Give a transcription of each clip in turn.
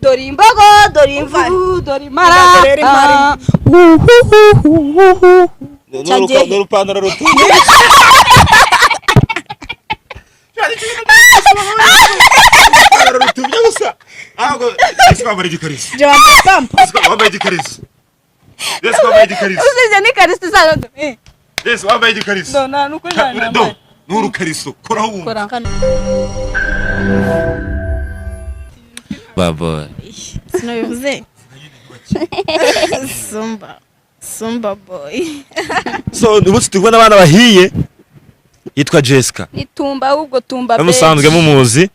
dore imbogo dore imvubu dore imara n'urupantaro rutumye rutumye gusa ahubwo ese kwambara igikariso wambaye igikariso ese kwambara igikariso usize n'ikariso isano ese wambaye igikariso no nuko njana n'urukariso koraho wumva babo sinabivuze Sumba boy. So umunsi tubona abana bahiye yitwa Jessica. Nitumba ahubwo tumba be. Amusanzwe mumuzi.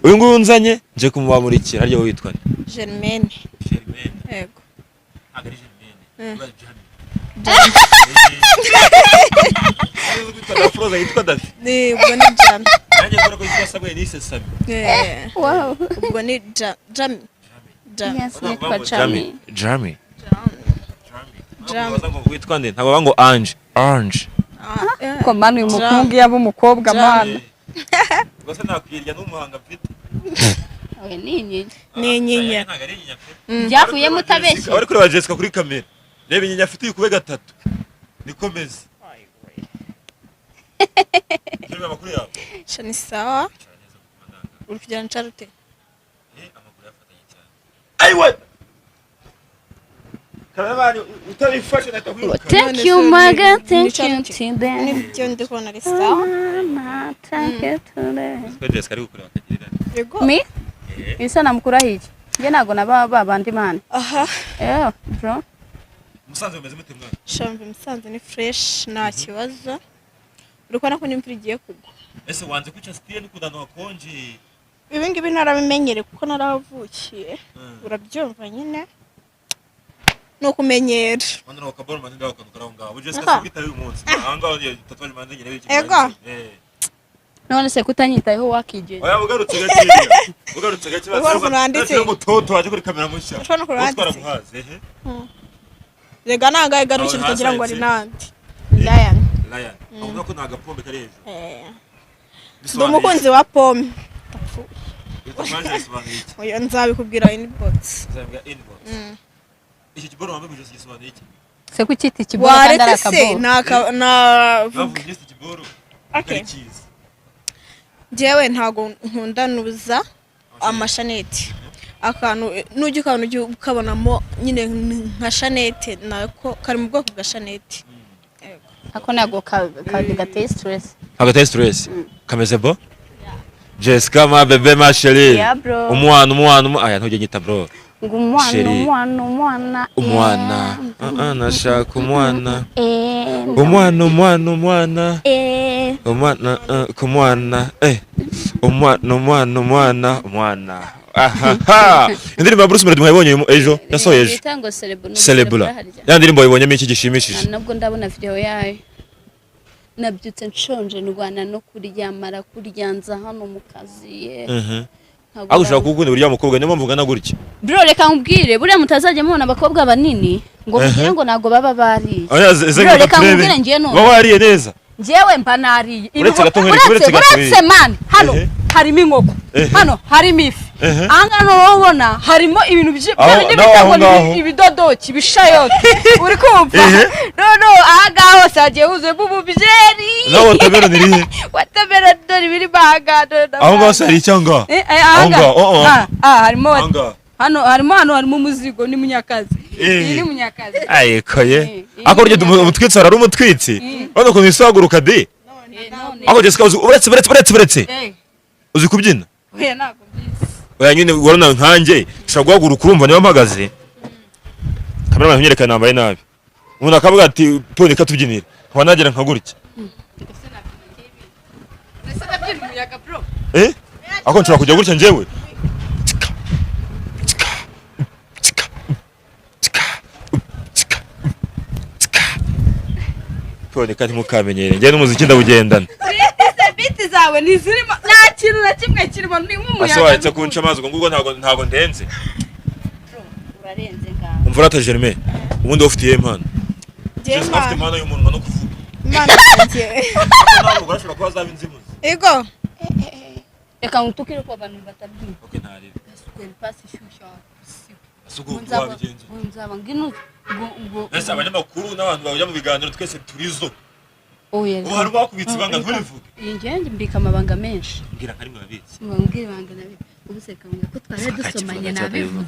Uyu nguyu nzanye nje kumubamurikira aryo witwa ni. Germaine. Yego. Agari Germaine. Yitwa David. Ni ubwo ni Jam. Nanjye ngora ko yitwa Sabwe ni Sesami. Wow. Ubwo ni Jam. Yes, nitwa Jami. Jami. Ngo witwa nde ntabwo bango Ange. Ko manu umukungu yabo umukobwa mana. Gose nakwirya n'umuhanga mfite. Oya ninyi. Ninyinya. Byavuye mutabeshye. Bari kuri ba Jessica kuri kamera. Reba inyinya afite ikube gatatu. Nikomeze. Kiri amakuru yawe. Shani sawa. Uri kujyana ncharute. Amakuru yafatanye cyane. Aiwa. Thank you Maga, thank you Timbe. Nibyo ndikubona ari sawa. Yego. Mi? Isa namukura hiki. Nge nago naba babandi man. Aha. Bro. Musanze umeze mute mwana? Shambe Musanze ni fresh nta kibazo. Uriko nako n'imvura igiye kugwa. Ese wanze kuca stiye nikudano wakonje. Ibi ngibi narabimenyere kuko naravukiye. Urabyumva nyine. No kumenyera. Wanda no kaboro manje ndaho kanukaraho ngaho. Uje sika kwita uyu munsi. Ahangaho ni tatuwaje manje nyine wiki. Ego. None se kutanyitayeho wakije. Oya ugarutse gake. Ugarutse gake basanditse. Ngo toto waje kuri kamera mushya. Ushobora kuranditse. Ehe. Rega nanga igarukira utagira ngo ari nandi. Lion. Avuga ko nagapombe kare hejuru. Ndi umukunzi wa pome. Manje bisobanuye iki? Oya nzabikubwira inbox. Nzabibwira inbox. Iki kiboro wambaye byose gisobanuye iki? Se kucyita ikiboro kandi ari akaboro. Navuga iki kiboro. Okay. Jewe ntago nkunda nuza amashaneti. Akantu nujye ukabonamo nyine nka shaneti nako kari mu bwoko bwa shaneti. Ako nago gateye stress. Agateye stress. Kameze bo? Jessica ma bebe ma chérie. Yeah, bro. Umwana aya ntujye nyita bro. Umwana. Nashaka umwana. Umwana. Aha. Indirimbo Bruce Melody mwayibonye ejo yasohoye ejo. Bitango Celebula. Ya ndirimbo yibonyemo iki gishimishije. Nabwo ndabona video yayo. Nabyutse nshonje ndwana no kuryamara kuryanza hano mu kazi. Aho ushaka kugunda burya mukobwa niyo mvuga na gutya. Bro reka nkubwire buriya mutazajya mubona abakobwa banini ngo mugire ngo nago baba bariye. Bro reka nkubwire ngiye none. Baba bariye neza. Ngiyewe mpa nariye. Uretse man hano harimo inkoko. Hano harimo ifi. Angano ubona harimo ibintu by'ibitabo ibidodoki bishayote. Uri kumva? No aha hose hagiye huze bububyeri. No watermelon irihe? Watermelon dori biri baga. Aho ngaho hari icyanga. Harimo hano harimo umuzigo ni munyakazi. Ni munyakazi. Ayikoye. Ako ryo umutwitsi ari umutwitsi. Bano ko nisaguruka de. Ako Jessica uretse. Uzi kubyina? Oya nako byiza. Oya nyine urona nkanjye ushaka guhaguruka urumva niba mpagaze. Kamera nanyereka nambaye nabi. Umuntu akavuga ati tone katubyinira. Nkaba nagira nkagurike. Ako nshobora kujya gutya njyewe. Tone kandi mukamenyere njye n'umuziki ndabugendana. Biti zawe nizirimo nta kintu na kimwe kirimo ni nk'umuyaga. Asohotse kunca amazi ngo ntago ndenze. Urarenze ngaho. Umvura ata Germaine. Ubundi ufitiye impano. Just afite impano y'umuntu no kuvuga. Imana yanjye. Ntabwo urashobora kuba zaba inzimuzi. Ego. reka ngutukire ko abantu batabyumva. Okay ntari. Kweli pasi shusha. Asugo wabigenza. Nzaba ngino ngo ese abanyamakuru n'abantu bajya mu biganiro twese turizo. Oya. Ubu hari bakubitse ibanga nturivuge. Ingenzi mbika amabanga menshi. Mbwira kari mwabitse. Mbwira ibanga nabi. Ubuseka ngo ko tware dusomanye nabivuze.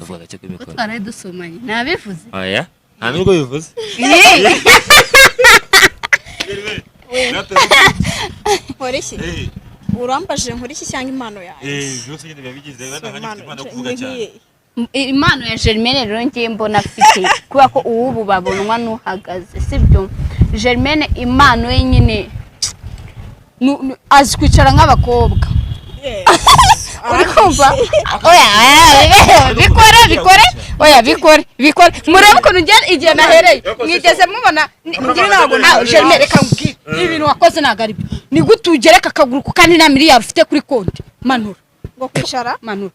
Ko tware dusomanye nabivuze. Oya. Nta nubwo bivuze. Polisi. Urambaje nkuri iki cyangwa impano yawe? Byose nyine bibigize bana hanyuma impano kuvuga cyane. Impano ya Germaine rero ngiye mbona afite kuba ko ubu babonwa nuhagaze sibyo. Germaine impano ye nyine azi kwicara nk'abakobwa. Uri kumva? Oya bikore oya bikore murebe ukuntu ngene igihe nahereye mwigeze mubona ngira ntabwo nawe Germaine reka ngubwire ibintu wakoze ntago ari byo ni gute ugereka akaguru ku kandi na miliyari ufite kuri konti manura ngo kwicara manura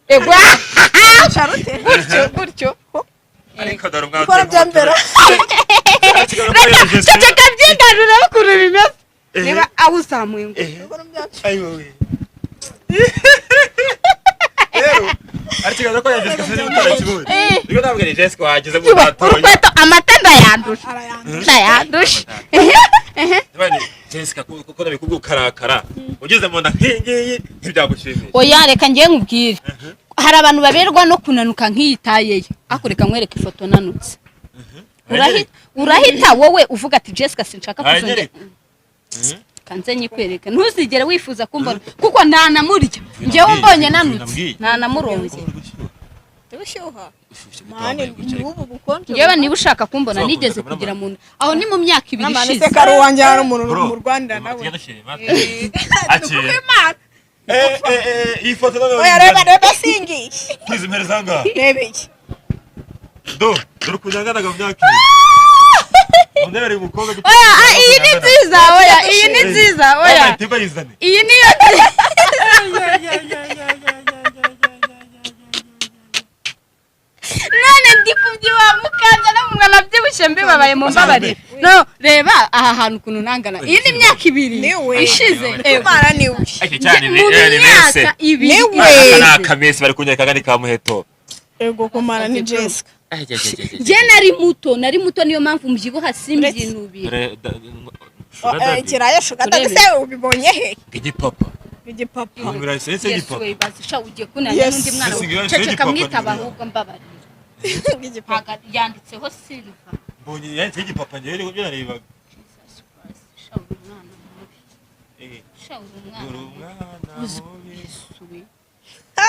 charute gutyo ariko daro mwaje kora byambera ceceka byigarura ukuntu bimeze niba awusamuye ngo ayiwe rero ariko ko yagize kase n'utarakibuye niko nabwira Jessica wageze mu batoye urukweto amatanda yandusha bane Jessica kuko nabikubwo karakara ugeze mu nda nkingiyi ntibyagushimira oya reka ngiye nkubwire hari abantu baberwa no kunanuka nk'iyitayeye akureka nkwereka ifoto nanutse urahita wowe uvuga ati Jessica sinshaka kuzongera kanze nyikwereka ntuzigere wifuza kumbona kuko ntanamurya ngewe mbonye nanutse ntanamuronze Dushyuha. Mani ubu bukonje. Ngewe niba ushaka kumbona nigeze kugira muntu aho ni mu myaka 2 ishize. Nese kari wanjye hari umuntu mu Rwanda nawe. iyi foto nawe. Oya reba singi. Please mperezanga. Rebeki. Dore kujanganaga mu myaka. Onde ari mukobwa. Oya iyi ni nziza oya iyi ni nziza oya. Iyi ni yo. None ndi kubyiwa mukanja no mwana byibushe mbibabaye mu mbabare. No reba aha hantu kuntu nangana. Iyi ni myaka 2 ishize. Mara niwe. Ake cyane ni nese. Niwe. Na kamesi bari kunyeka kandi ka muheto. Ego kumara ni Jessica. Je nari muto niyo mpamvu mbyibuha simbyinubira. Kirayo shugata gise ubibonye he? Igipapa. Igipapa. Ngura sense igipapa. Yesu bazisha ugiye kunanya n'undi mwana. Ceceka mwitaba ahubwo mbabari. Igipapa yanditseho silver. Mbonye yanditse igipapa ngiye rero byararebaga. Shauri umwana.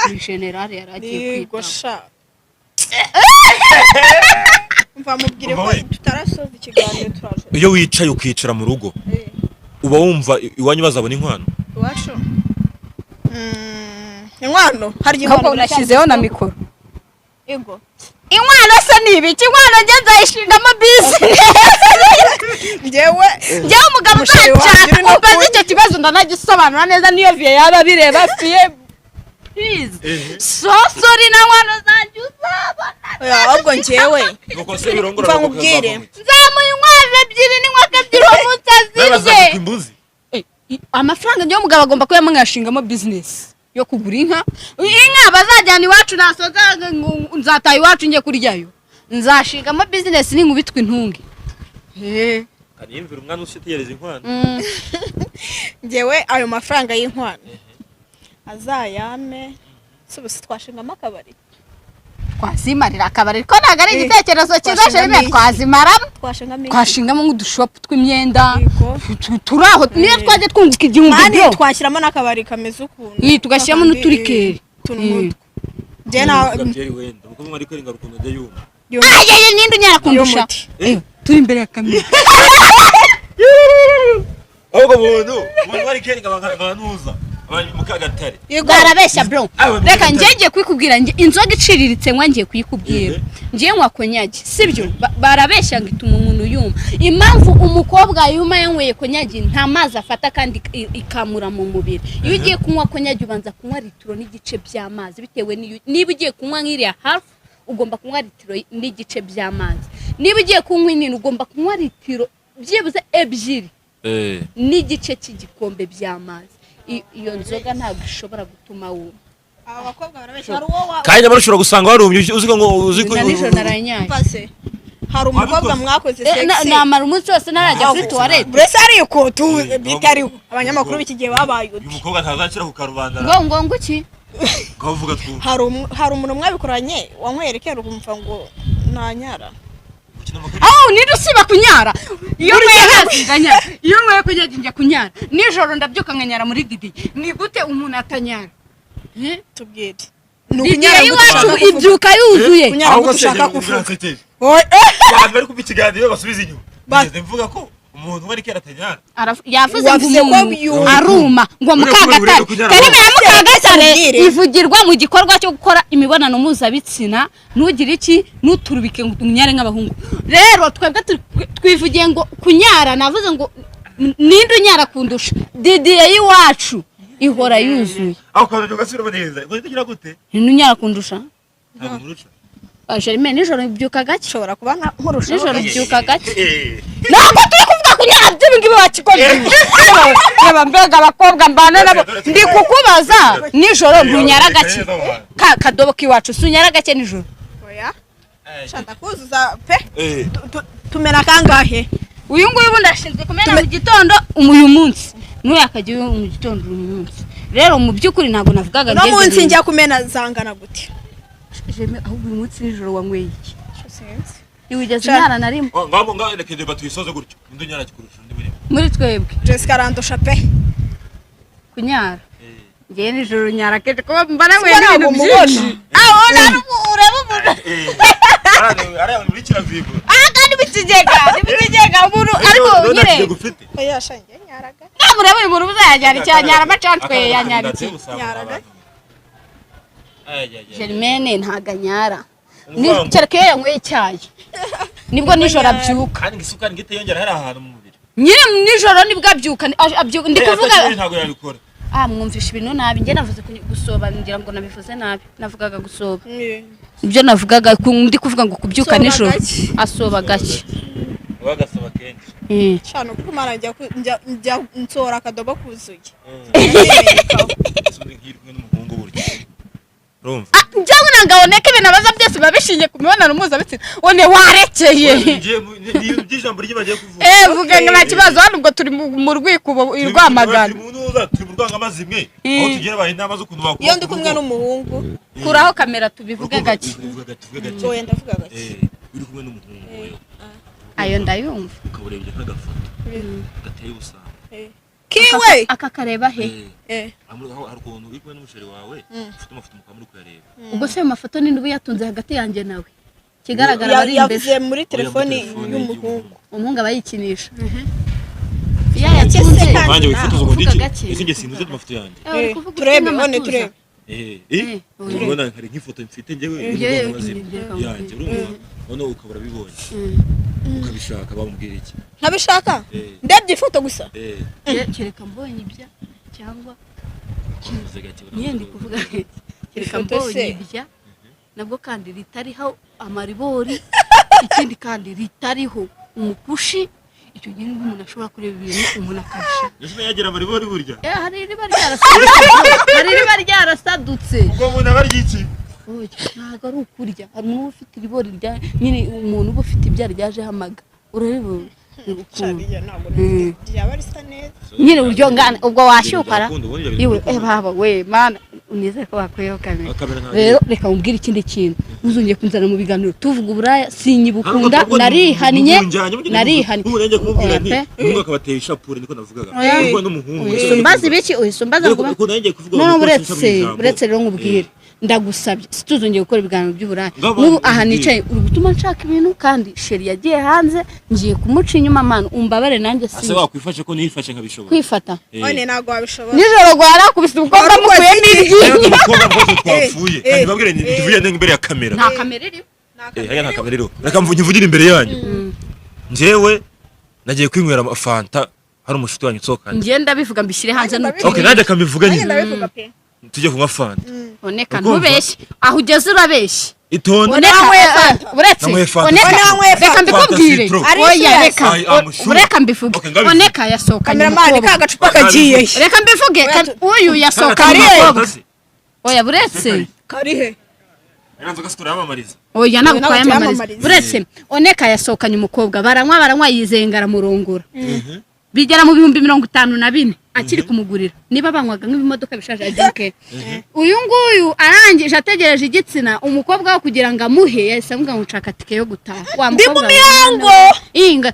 Ni general yaragiye kwita. Mva mubwire ko tutarasoza ikiganiro turaje. Iyo wicaye ukicara mu rugo. Uba wumva iwanyu bazabona inkwano. Iwacu. Inkwano hari inkwano nashizeho na mikoro. Ego. Inkwano se nibiki inkwano nge nzayishingamo business. Ngewe umugabo nshaka kumbaza icyo kibazo ndanagisobanura neza niyo vie yaba bireba fie. Please. So sorry na nkwano zanjye uzabona. Oya ahubwo ngewe. Nuko se birongora bakubwire. Nzamuye inkwano 2 n'inkwaka 2 mutazinje. Imbuzi. Amafaranga nyo mugabo agomba ko yamwashingamo business yo kugura inka bazajyana iwacu nasoga nzataye iwacu ngiye kuryayo nzashingamo business n'inkubitwe intunge kanimvira umwana ushitireza inkwano ngewe ayo mafaranga y'inkwano azayame subuse twashingamo akabari twazimarira akabari ko naga ari igitekerezo cyiza cyane twazimaramo twashingamo nk'udushopu tw'imyenda turaho niyo twaje twunguka igihumbi byo twashyiramo n'akabari kameze ukuntu tugashyiramo n'uturikeri je na byeri wenda uko mwari kwenga rukundo de yuma aye nindi nyara kundusha turi imbere ya kamera ahubwo buntu mwari kwenga abantuza mukagatare barabeshya bro reka njye kwikubwira nje inzoga iciriritse ngiye kuyikubwira ngiye nkwa konyagi sibyo barabeshya ngo ituma umuntu yuma impamvu umukobwa yuma yanyweye konyagi nta mazi afata kandi ikamura mu mubiri iyo ugiye kunywa konyagi ubanza kunywa litiro n'igice by'amazi bitewe niba ugiye kunywa nk'iriya half ugomba kunywa litiro n'igice by'amazi niba ugiye kunywa inini ugomba kunywa litiro byibuze 2 n'igice cy'igikombe by'amazi iyo nzoga ntabwo ishobora gutuma wuma. aba bakobwa barabeshya hari uwo kandi nyamara ushobora gusanga warumye uzi ko na nijoro naranyaye. hari umukobwa mwakoze sex namara umunsi wose narajya kuri toilette. Brese ariko bitariho abanyamakuru b'iki gihe babaye uti umukobwa ntazakira ku karubanda ngo iki kavuga twu hari umuntu mwabikoranye wankwerekera ukumva ngo ntanyara ninde usiba kunyara iyo mwe kujya kunyara nijoro ndabyuka nkanyara muri didi ni gute umuntu atanyara tubwire nukunyara iwacu ibyuka yuzuye ahubwo ushaka kuvuga bari kuba ikiganiro basubiza inyuma bageze mvuga ko umuntu wari kera atanyara yavuze ngo umuntu aruma ngo mukagatare karime ya mukagatare ivugirwa mu gikorwa cyo gukora imibonano mpuzabitsina nugira iki nuturubike ngo tunyare nk'abahungu rero twebwe twivugiye ngo kunyara navuze ngo ninde unyara kundusha didiye y'iwacu ihora yuzuye aho kandi ugasubira neza ngo tugira gute ninde unyara kundusha ntabwo muruca Jerime nijoro byuka gake ushobora kuba nkurusha nijoro byuka gake ntabwo turi kuvuga kunyara by'ibingibi wakikoze yaba mbega abakobwa mbana nabo ndi kukubaza nijoro ntunyara gake kadobo kiwacu sunyara gake nijoro oya shaka kuzuza pe tumena kangahe uyu nguyu ubundi ashinzwe kumena mu gitondo uyu munsi n'uyakagiye mu gitondo uyu munsi rero mu by'ukuri ntabwo navugaga no munsi njya kumena zangana gute Jeme aho uyu munsi nijoro wanyweye iki niwigeze nyara na rimwe ngabo reka deba tuyisoze gutyo undi nyara kikurusha undi muri twebwe Jessica arandusha pe kunyara ngiye nijoro nyara kete ko mbana we ibintu byinshi ureba umuntu ari muri kiravigo kandi bitijega umuntu ariko nyire oya shange nyaraga ureba uyu muntu uzayajyana cyanyara amacantwe yanyara iki nyaraga Germaine ntaganyara ni cyereke yanyweye icyayi nibwo nijoro abyuka kandi isukari ngite yongera hari ahantu mu mubiri nyire nijoro nibwo abyuka ndi kuvuga ntago yabikora mwumvisha ibintu nabi nge navuze gusoba ngira ngo nabivuze nabi navugaga gusoba ibyo navugaga ndi kuvuga ngo kubyuka nijoro asoba gake wagasaba kenshi cyane kuko mara njya nsora akadobo kuzuye njyewe nangaboneka ibintu abaza byose babishingiye ku mibonano mpuzabitsina one warekeye vuga ngo nta kibazo hano ubwo turi mu rwikubo irwamagana iyo ndi kumwe n'umuhungu kuraho kamera tubivuge gake ndavuga gake ayo ndayumva ukaburebye nk'agafoto gateye ubusanga kiwe akakareba he hari ukuntu uri kumwe n'umusheri wawe ufite amafoto mukamuri kuyareba ubwo se ayo mafoto ninde uba yatunze hagati yanjye nawe kigaragara bari imbere yavuze muri telefoni y'umuhungu umuhungu aba yikinisha yayatunze nanjye wifotoza ngo ndiki ese nge sinuze amafoto yanjye turebe none turebe urabona hari nk'ifoto mfite njyewe yanjye urumva ukabura bibonye ukabishaka bamubwira iki ntabishaka ndebye ifoto gusa kereka mbonye ibya cyangwa niyo ndi kuvuga kereka mbonye ibya nabwo kandi ritariho amaribori ikindi kandi ritariho umukushi icyo gihe umuntu ashobora kureba ibintu umuntu akabisha ese yagira amaribori burya hari riba ryarasadutse ubwo umuntu aba ryiki ntabwo ari ukurya hari umuntu ufite ibigori nyine umuntu uba ufite ibyari ryajeho amaga urareba nyine uburyo ngana ubwo washyukara yewe baba we mana unizere ko bakuyeho kamera rero reka mubwire ikindi kintu uzongeye kunzana mu biganiro tuvuga uburaya sinyibukunda narihannye umuntu akabateye ishapure niko navugaga ubwo n'umuhungu usumbaza ibiki uhisumbaza ngo none buretse rero nkubwire ndagusabye situzongeye gukora ibiganiro by'uburaya n'ubu aha nicaye uri gutuma nshaka ibintu kandi sheri yagiye hanze ngiye kumuca inyuma mana umbabare nanjye ase wakwifashe ko nifashe nkabishobora kwifata one ntago wabishobora nijoro gwarakubise umukobwa mukuye n'iryinyo umukobwa rwose twapfuye kandi babwire ntivuye imbere ya kamera nta kamera iriho nta kamera iriho reka mvugire imbere yanyu njyewe nagiye kwinywera fanta hari umushuti wanyu nsokanye ngenda bivuga mbishyire hanze okay nanjye kambivuga nyine ndabivuga pe tujye kunywa fanta oneka ntubeshye aho ugeze urabeshye itonde uretse reka mbikubwire oya reka mbivuge oneka yasohokanye umukobwa agacupa kagiye reka mbivuge uyu yasohokanye umukobwa oya buretse karihe Iranzo gastura yamamariza oya ntabwo twayamamariza buretse oneka yasohokanye umukobwa baranywa yizengara murongora bigera mu 54 akiri kumugurira niba banywaga nk'ibimodoka bishaje agiye uyu nguyu arangije ategereje igitsina umukobwa wo kugira ngo amuhe yasamga ngo nshaka tike yo gutaha wa mukobwa mu mihango inga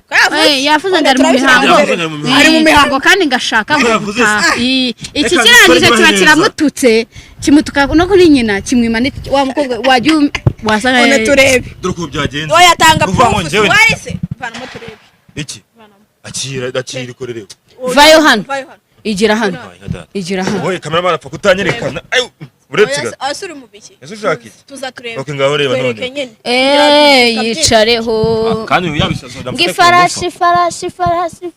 yafuze ngo ari mu mihango kandi ngashaka gutaha iki kirangije kiba kiramututse kimutuka no kuri nyina kimwimana wa mukobwa wajyu wasanga one turebe duruko byagenze oya tanga profu warise vanamo turebe iki akira ikorereo vayo hano igira hano oye cameraman apfa kutanyerekana ayo buretse gato asuri mu biki ushaka iki tuza turebe okay ngaho reba none yicareho kandi yabisazo ndamfite farashi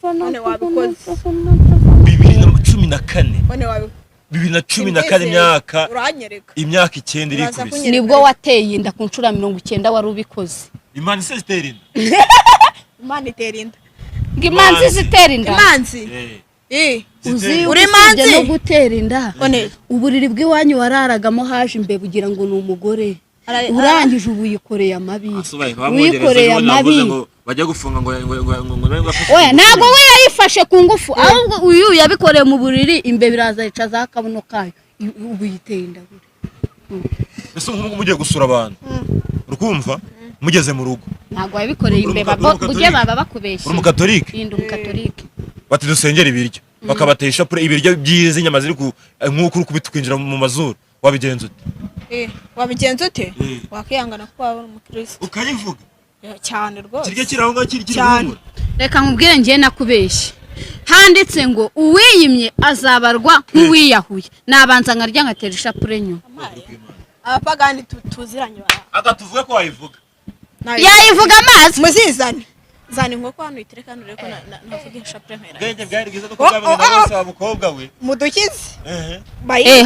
none wabikoze 2014 none wabikoze 2014 imyaka uranyereka imyaka 9 iri kubise nibwo wateye inda ku ncura 90 wari ubikoze imana se ziterinda imana iterinda ngimanzi ziterinda imanzi uzi uri manzi no gutera inda uburiri bw'iwanyu wararagamo haje imbe bugira ngo ni umugore urangije ubu yikoreye amabi wikoreye amabi bajya gufunga ngo oya nago we yayifashe ku ngufu ahubwo uyu yabikoreye mu buriri imbe biraza yicaza akabuno kayo ubu yiteye inda ese nk'ubu mugiye gusura abantu urukumva mugeze mu rugo ntago yabikoreye imbe bujye baba bakubeshye umukatolike indi umukatolike bati dusengera ibiryo bakabatesha pure ibiryo byize inyama ziri ku nk'uko kubita kwinjira mu mazuru wabigenza ute wabigenza ute wakiyangana ko waba umukristo ukayivuga cyane rwose kirya kirahunga kiri reka nkubwire ngiye nakubeshye handitse ngo uwiyimye azabarwa nk'uwiyahuye nabanza nkarya ngatera ishapure nyuma abapagani tuziranye agatuvuga ko wayivuga yayivuga amazi muzizane zane inkoko hano itereka hano reko navuga ishapure nkera genge bwari bwiza dukugabana n'abasaba mukobwa we mudukize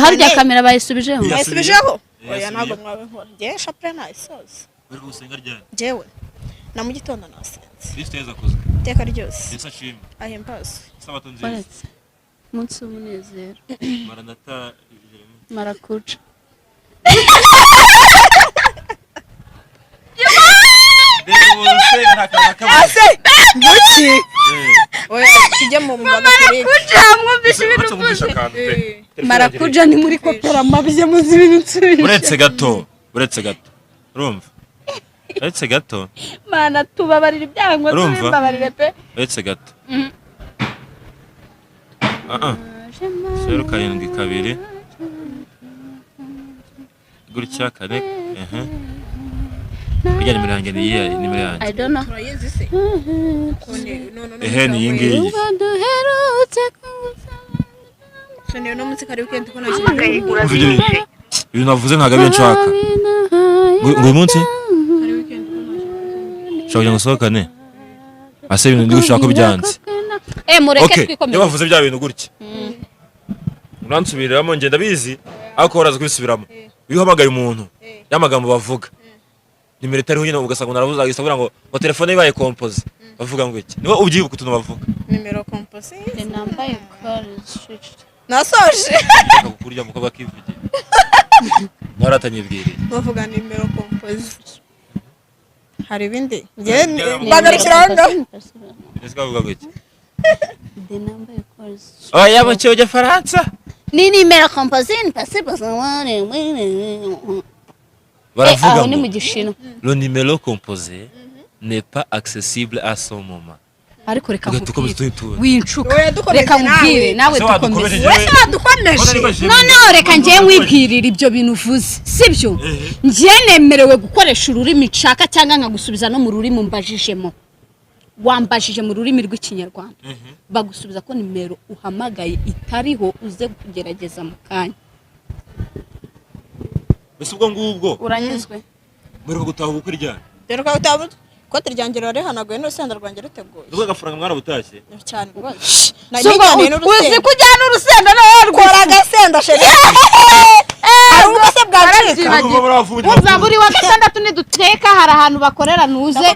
harya kamera bayisubijeho oya ntabwo mwawe nkora ngiye ishapure nayisoza uri gusenga ryane jewe na mu gitondo nasenze Kristo yazakoze iteka ryose Yesu ashimwe ahimbazo sabato nziza munsi w'umunezero maranatha marakuca ase muki oya tujye mu marakuca mwumvishe ibintu byose marakuja ni muri kopera mabije muzi ibintu uretse gato urumva uretse gato mana tubabarira ibyango tubimbabarire pe uretse gato 0 gutya kane bijya nimero yanjye nimero yanjye I don't know turayizi se ni yingiyi Shane no munsi kari weekend ko nakiri ibintu navuze ntago ari nshaka ngo uyu munsi kari weekend ko nakiri shaka ngo sohokane ase ibintu ndi gushaka byanze mureke twikomeye bavuze bya bintu gutya uransubiramo ngenda bizi ariko uraza kubisubiramo bihamagaye umuntu yamagambo bavuga nimero itariho nyine ugasanga naravuze agisabura ngo telefone ibaye compose bavuga ngo iki niho ubyibuka utuntu bavuga nimero compose nambaye call switch nasoje kurya mukobwa kivugiye naratanyibwiriye bavuga nimero compose hari bindi bagarukira ngo ese bavuga ngo iki nambaye call oya mu cyo Faransa ni nimero compose impossible baravuga ni mu ngo gishino le numéro composé n'est pas accessible à son moment ariko reka nkubwire wincuka reka nkubwire nawe dukomeze wese wadukomeje noneho reka ngiye nkwibwirira ibyo bintu uvuze sibyo ngiye nemerewe gukoresha ururimi nshaka cyangwa nkagusubiza no mu rurimi mbajijemo wambajije mu rurimi rw'ikinyarwanda bagusubiza ko nimero uhamagaye itariho uze kugerageza mu kanya bese ubwo ngubwo uranyuzwe muri gutaha ubukwe ryane dore ko utabu kote ryanjye rarehanaguye n'urusenda rwanjye ruteguye ubwo agafaranga mwana butashye cyane rwose uzi kujyana urusenda nawe kora agasenda sheri hari ubuse bwacika umva buri wa gatandatu niduteka hari ahantu bakorera nuze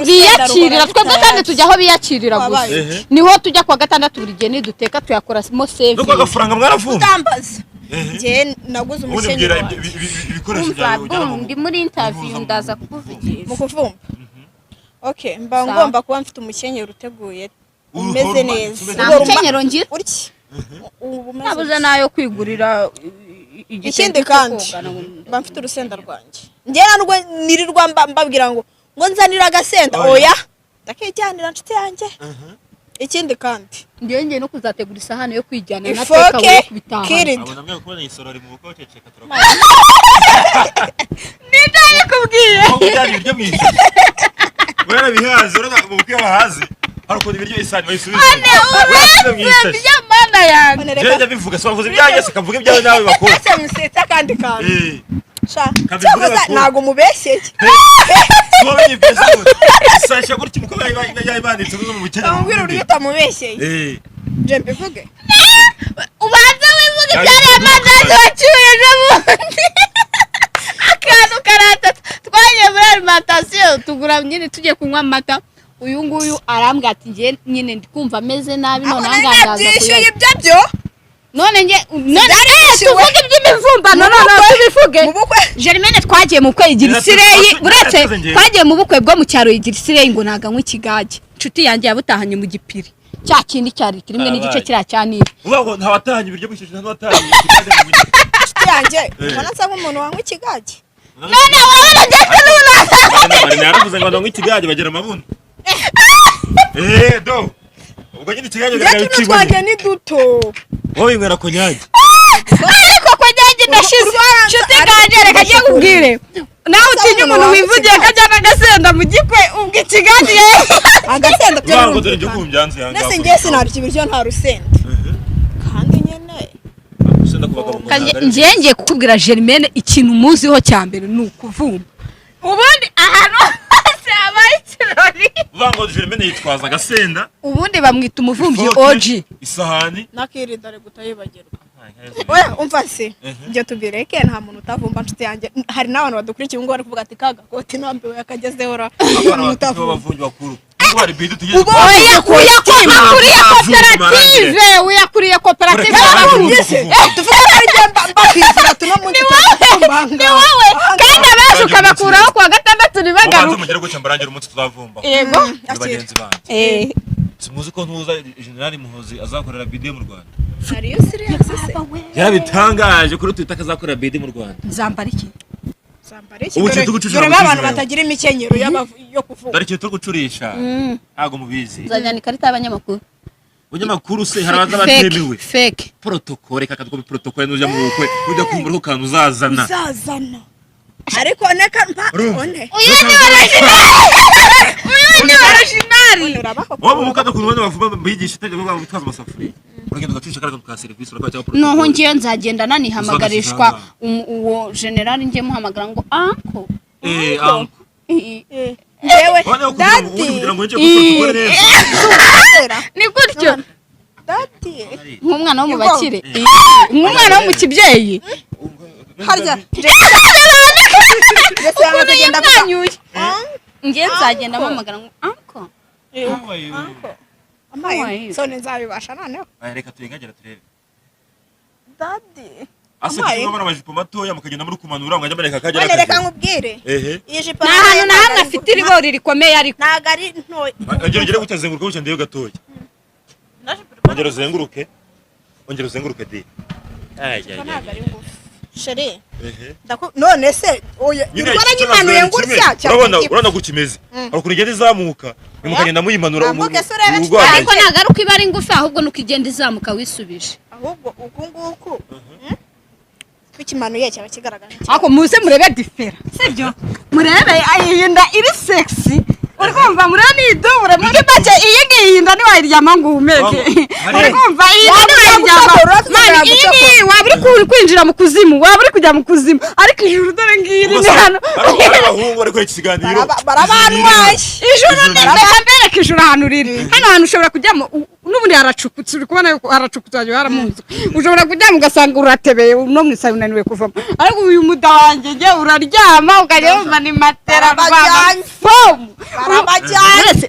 biyakirira twebwe kandi tujya aho biyakirira gusa niho tujya kwa gatandatu buri gihe niduteka tuyakora mo save nuko agafaranga mwaravumba utambaza je naguze umukenyero ibikoresho byawe ndi muri interview ndaza kukuvugisha mu kuvumba okay mba ngomba kuba mfite umukenyero uteguye umeze neza nta mukenyero ngira uriki nabuze nayo kwigurira ikindi kandi mba mfite urusenda rwanjye ngera rwo nirirwa mbabwira ngo nzanira agasenda oya ndakijyanira nshuti yanjye ikindi kandi ngiye no kuzategura isahani yo kwijyana na teka wo kubitaha abona mwe kubona isorori mu buko ceceka turabona nitaye kubwiye byari biryo mwiza wera bihaze urana mu buko bahaze haruko ibiryo isani bayisubiza bya mana yanjye jeje bivuga so bavuze ibyanjye sikavuga ibyawe nawe bakora ese museta kandi kandi sha kabivuga nago mubeshyeye Sobe pesa. Sasha gutya muko yayibanditse no mu bukene. Ambwira uri utamubeshyeye. Je mbivuge. Ubanza wivuge byari amazi wacyuye n'ubundi. Akantu karata twagiye muri alimentation tugura nyine tugiye kunywa amata. Uyu nguyu arambwa ati nge nyine ndikumva ameze nabi none angandaza kuyishyuye ibyo none tuvuge iby'imivumba none tubivuge Germaine twagiye mu kwe igira isireyi uretse twagiye mu bukwe bwo mu cyaro igira isireyi ngo naganywe ikigage nshuti yanjye yabutahanye mu gipiri cya kindi cyari rimwe n'igice kiracyanira uvuga ngo ntabatahanye ibiryo bishyushye ntabatahanye ikigage mu nshuti yanjye ubona asa nk'umuntu wanywa ikigage none wabona gese none naravuze ngo ndanywa ikigage bagera amabuno do ubwo nyine ikigage gakigwa ni duto wowe inywera konyage ariko konyage ndashize nshuti ganje reka je kubwire nawe utinye umuntu wivugiye kajyana agasenda mu gikwe ubwo ikigage agasenda byango dore nje kumvyanze yanga nese ngiye sinarya ibiryo nta rusenda kandi nyene rusenda kubagabo ngiye kukubwira Germaine ikintu muziho cya mbere ni ukuvumba ubundi ahantu hose habaye ikirori vango Germaine yitwaza agasenda ubundi bamwita umuvumvyi OG isahani nakiridare gutayibagirwa oya umva se ngiye tubireke nta muntu utavumba nshuti yanjye hari n'abantu badukurikiye ngo bari kuvuga ati kaga koti nambewe akagezeho ra abavunyi bakuru ngo bari bidu tugeze oya kuriya koperative uyakuriye koperative tuvuga ari mbakizira tuno munsi ni wowe kandi abaje ukabakuraho kwa gatandatu nibagaruka mugere guca mbarangira umunsi tuzavumba yego bagenzi banje simuzi ko ntuza General Muhozi azakorera BD mu Rwanda ariyo serious se yarabitangaje kuri Twitter akazakorera BD mu Rwanda nzambara iki dore abantu batagira imikenyero yo kuvuga dore cyo gucurisha ntago mubizi nzajyana ikarita y'abanyamakuru abanyamakuru se harabaza batemewe fake protocole kakatwo protocole n'ujya mu bukwe ujya kumbura kantu uzazana ariko neka mpa one uyu ni original waba mukada kunubona bavuga bigisha itegeko bwa gutwaza amasafuriya uragenda ugacisha karaga ka service urakwacha protocole noho ngiye nzagenda nanihamagarishwa uwo general ngiye muhamagara ngo anko anko ndewe dadi kugira ngo nje protocole neza ni gutyo dadi nk'umwana wo mu bakire nk'umwana wo mu kibyeyi harya ngiye nzagenda mpamagara ngo anko amaye sone nzabibasha noneho reka tuyengagera turebe dadi amaye bana bajipo matoya mukagenda muri kumanura ngo ajya bareka kagera reka nkubwire iyi jipo nahantu nahamwe afite iribori rikomeye ariko nagari ntoya ongera gutazenguruka bucya ndiyo gatoya ongera uzenguruke di Sheri none se oya irwara nyimanuye ngurya cyane urabona gukimeze ariko urigenda izamuka nimukagenda muyimanura ariko nagaruka ibari ngufi ahubwo nukigenda izamuka wisubije ahubwo ukunguku tukimanuye cyaba kigaragara ako muze murebe differa sibyo murebe ayinda iri sexy urumva murani idubure muri bake iyi ngiyi niwayiryama ngo uhumeke urumva iyi niwayiryama mani iyi waburi kwinjira mu kuzimu waburi kujya mu kuzimu ariko ijuru dore ngiri ni hano abahungu ariko ikiganiro barabanwaye ijuru ni mbereka ijuru ahantu riri hano hantu ushobora kujyamo n'ubundi haracukutse uri kubona yuko haracukutse waje haramunze ushobora kuryama ugasanga uratebeye no mwisabe unaniwe kuvamo ariko uyu muda wanjye nge uraryama ukajya wumva ni matera barabajyanye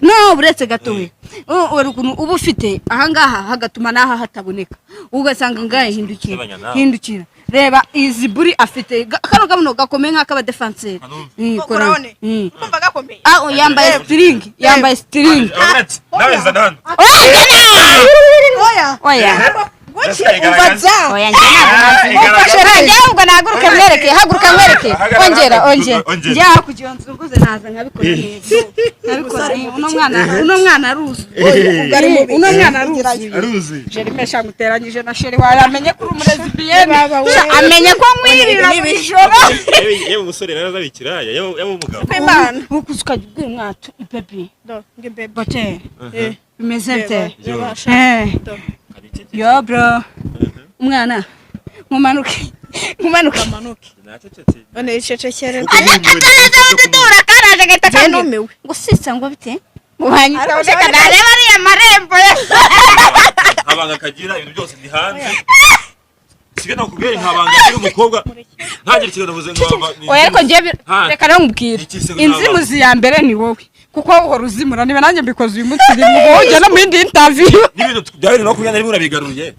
no buretse gatowe uba ufite ahangaha hagatuma n'aha hataboneka ugasanga ngahe hindukira reba izi buri afite kano kabuno gakomeye nk'ak'abadefanseri korone kumva gakomeye yambaye string oya ubwo nahaguruke mwereke ongera njye hakurya nzuguze naza nkabikora neza uno mwana aruzi Jeremesha muteranyije na sheri wawe amenye kuri umurezibiyene amenye ko mwirira bijoro yewe umusore narazabikiraya yewe umugabo ukuzi ukajya ubwira umwatu ipepi bate bimeze bite yo bro umwana mumanuke none icecekere anakaneza udura karaje gahita kanumiwe ngo sisa ngo bite muhanyita ureka nareba ari amarembo abanga kagira ibintu byose ndi hanze sigena kubwira nkabanga ari umukobwa ntagire ikintu navuze ngo oya ko ngiye reka rero nkubwira inzimuzi ya mbere ni wowe kuko uhora uzimura niba nanjye mbikoze uyu munsi ngo ujye no mu yindi interview n'ibintu byawe no kubyana rimwe urabigaruye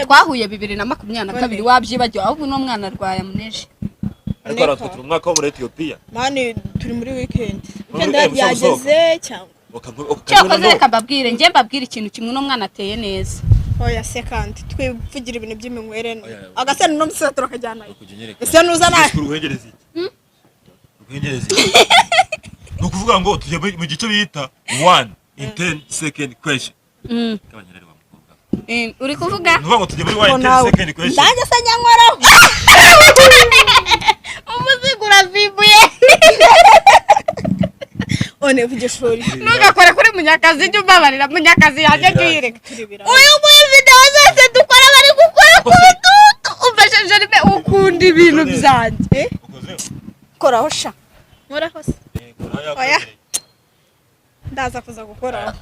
twahuye 2022 wabyibagiwe ahubwo uno mwana arwaye amuneje ariko aratwitira umwaka wo muri Ethiopia mani turi muri weekend yageze cyangwa cyakoze reka mbabwire njye mbabwire ikintu kimwe uno mwana ateye neza oya second twivugira ibintu by'iminywere agasana no musatro kajyana ese nuza na uruhengerezi no kuvuga ngo tujye mu gice bita 1 in 10 second question kabanyarari wa mukobwa uri kuvuga nuvuga ngo tujye muri 1 in 10 second question ndanje se nyankora umuzigura vibuye one vugishori ntugakore kuri munyakazi jya ubabarira munyakazi yaje tuyireka uyu muri video zose dukora bari gukora ku bitutu umfashe Jerime ukunda ibintu byanjye koraho sha nkoraho se oya ndaza kuza gukora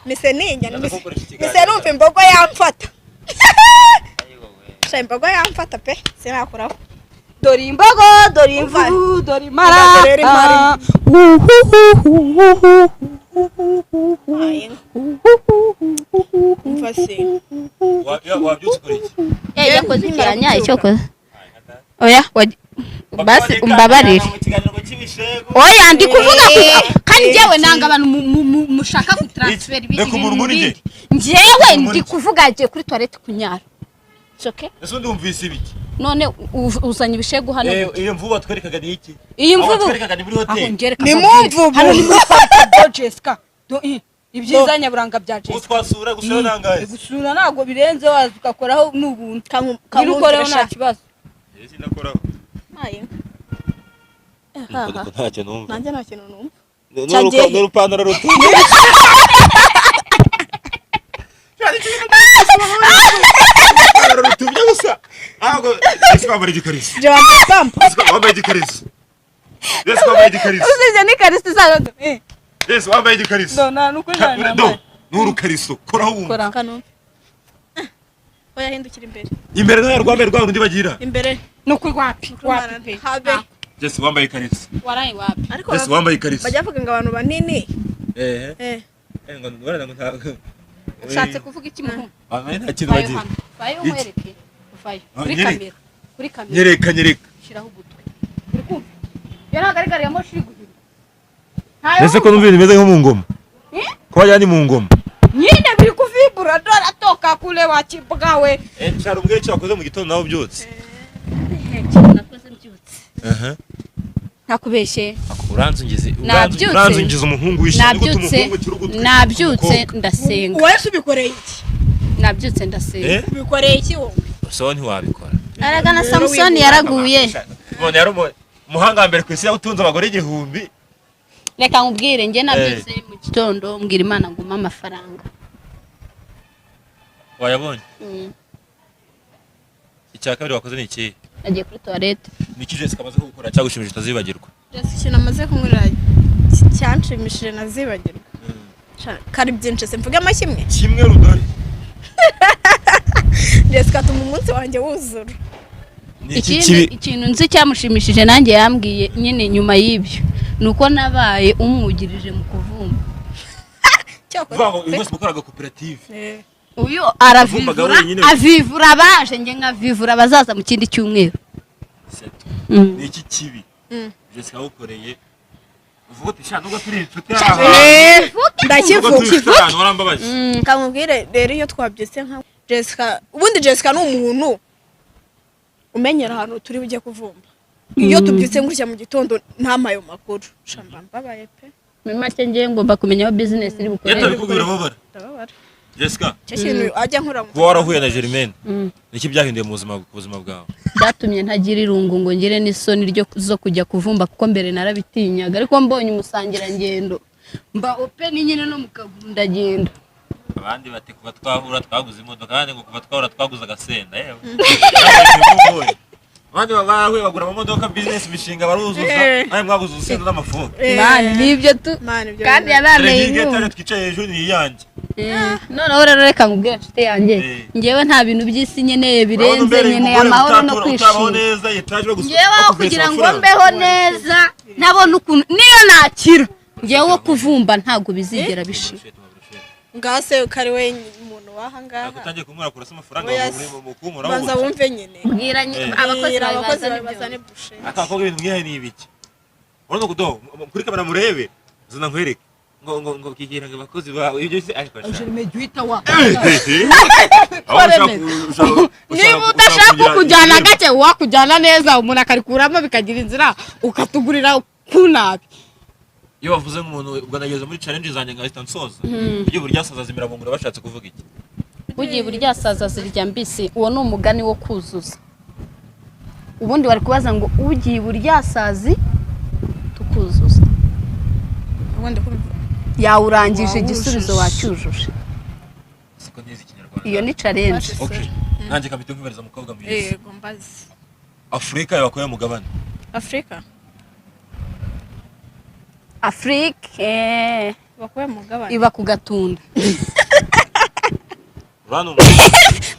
mise ninya mise numva imbogo yamfata sha imbogo yamfata pe sinakoraho dori imbogo dori imvubu dori mara mfase wabyutse kuri iki yakoze ikiranya icyo koze oya basi umbabarire oya ndi kuvuga kandi jewe nanga abantu mushaka kutransfer ibindi njyewe ndi kuvuga je kuri toilette kunyara soke ese ndumvise ibiki none uzanye ibishego hano iyo mvubu atwerekaga ni iki iyi mvubu atwerekaga ni muri hotel ni mumvubu hano ni Jessica ibyiza nyaburanga bya Jessica utwasura gusura nangaye gusura nago birenze wazi ugakoraho n'ubuntu kamukoreho nta kibazo yesi ndakoraho aye ntacyo numva nanjye nta kintu numva n'urupantaro ruto rutubye gusa ahubwo ese kwambara igikariso wambaye igikariso ese wambaye igikariso usize n'ikariso zalo ese wambaye igikariso no nuko njana n'urukariso koraho wumva kora kano oya hindukira imbere no yarwambaye rwa rundi bagira imbere nuko wapi habe ese wambaye ikariso waraye wapi ariko ese wambaye ikariso bajya vuga ngo abantu banini ngo ndwara ngo ntago ushatse kuvuga iki muhu amene nta kintu bagira bayo umwereke uvayo kuri kamera nyereka shiraho gutwe uri kumva yaragaragara yamo shiri guhira ese ko numva bimeze nko mu ngoma ko bajyanye mu ngoma nyine biri kuvibura dora toka kule wachibwawe cyaro mbwe cyakoze mu gitondo naho byutse nakoze mbyutse ntakubeshe uranzungize umuhungu wishimye nabyutse ndasenga wese ubikoreye iki nabyutse ndasenga ubikoreye iki wowe so ntiwabikora aragana Samson yaraguye none yari umuhanga mbere ku isi yagutunze abagore 1000 reka nkubwire nge nabyutse mu gitondo mbwira Imana nguma amafaranga wayabonye icya kabiri wakoze ni iki agiye kuri toilette niki Jessica amaze gukora cyagushimije utazibagirwa Jessica namaze kumurira cyanshimishije nazibagirwa kari byinshi se mvuge amashimwe kimwe rudori Jessica tuma umunsi wanjye wuzura ikintu nzi cyamushimishije nanjye yambwiye nyine nyuma y'ibyo nuko nabaye umwugirije mu kuvumba uyu mukoraga koperative uyu aravivura avivura abaje nge nkavivura abazaza mu kindi cyumweru ni iki kibi Jessica awukoreye uvuga uti sha nubwo turi inshuti ndakivuga kamubwire rero iyo twabyese nka Jessica ubundi Jessica ni umuntu umenyera ahantu turi bujye kuvumba iyo tubyutse ngurya mu gitondo ntamayo makuru shamba mbabaye pe make ngiye ngomba kumenya aho business iri bukorere yatabikubwira babara Jessica cy'ikintu ajya nkora kuba warahuye na Germaine niki byahinduye mu buzima bwawe byatumye ntagira irungu ngo ngire n'isoni ryo zo kujya kuvumba kuko mbere narabitinyaga ariko mbonye umusangira ngendo mba open nyine no mukaguru ndagenda abandi bati kuva twahura twaguze imodoka kandi ngo kuva twahura twaguze agasenda yewe abandi babahuye bagura amamodoka business bishinga baruzuza nawe mwaguze urusenda n'amafuka man nibyo tu kandi yananeye inkunga twicaye hejuru ni yanjye noneho rero reka nkubwire nshuti yanjye ngewe nta bintu by'isi nkeneye birenze nkeneye amahoro no kwishima ngewe kugira ngo mbeho neza nabona ukuntu niyo nakira ngewe kuvumba ntabwo bizigera bishira ngase kari we umuntu wahangaha utangiye kumura kurasa amafaranga mu kumura banza wumve nyine bwiranye abakozi bazane bushe akakobwa ibintu mwihaye ni ibiki urano kudo kuri kamera murebe zana nkwereke ngo kigira ngo abakozi bawe ibyo se ariko Germaine juita wa niba udashaka kujyana gake wakujyana neza umuntu akarikuramo bikagira inzira ukatugurira kunabi iyo bavuze nk'umuntu ubwanageze muri challenge zanjye ngahita nsoza ugiye buryasaza zimira mu ngura bashatse kuvuga iki ugiye buryasaza zirya mbisi uwo ni umugani wo kuzuza ubundi bari kubaza ngo ugiye buryasazi tukuzuza ubundi kumva yawurangije igisubizo wacyujuje siko neza ikinyarwanda iyo ni challenge okay nanjye kabite nkubariza mukobwa mwiza yego mbazi Afrika yabakoye mugabane Afrique bakuye mugabane iba ku Gatunda urano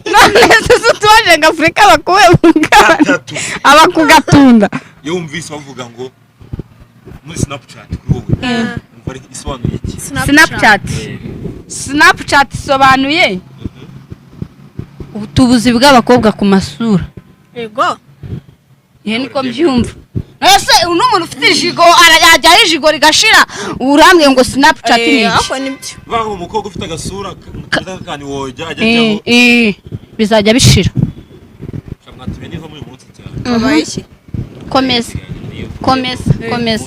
none tuzoje ngo Afrika bakuye mugabane aba ku Gatunda yumvise bavuga ngo muri Snapchat kuri wowe umva isobanuye iki Snapchat isobanuye ubutubuzi bw'abakobwa ku masura yego ihe niko mbyumva ese umuntu ufite ijigo arajya ijigo rigashira urambwe ngo Snapchat ni ako nibyo baho umukobwa ufite agasura kandi wojya ajyaho bizajya bishira shamwatibe niho muri munsi cyane babaye iki komeza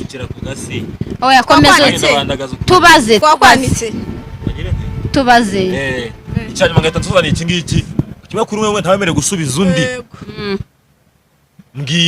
ukira ku gasi oya komeza tubaze icyanyuma ngahita nsuzana iki ngiki kimwe kuri wewe ntawemerewe gusubiza undi mbwira